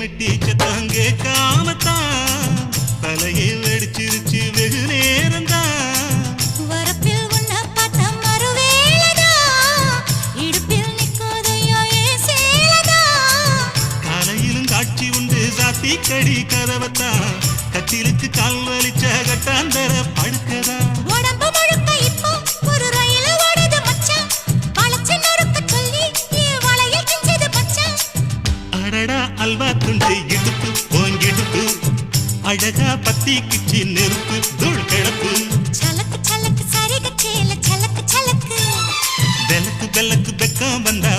மெட்டி சத்தம் கேட்காமத்தான் தலையை வெடிச்சிருச்சு வெகு நேரம்தான். வரப்பில் உன்ன பார்த்த மறுவேளதா இடுப்பில் நிற்குதையோ ஏன் சேலதா. காலையிலும் காட்சி உண்டு சாத்தி கடி கதவத்தான் கட்டிலுக்கு கால் வலிச்ச கட்டாந்தர படுக்கதா. உடம்பு முழுக்க இப்போ ஒரு ரயில் ஓடுது மச்சான். வளைச்சு நொறுக்க சொல்லி என் வளையல் கிஞ்சது மச்சான். அடடா அல்வா துண்டு இடுப்பு போங்கிடுப்பு அழகா பத்தி கிச்சி நெருப்பு தூள் கிடப்பு. சலக்கு சலக்கு சரிக சேல சலக்கு சலக்கு வெலக்கு வெலக்கு வெக்கம் வந்தா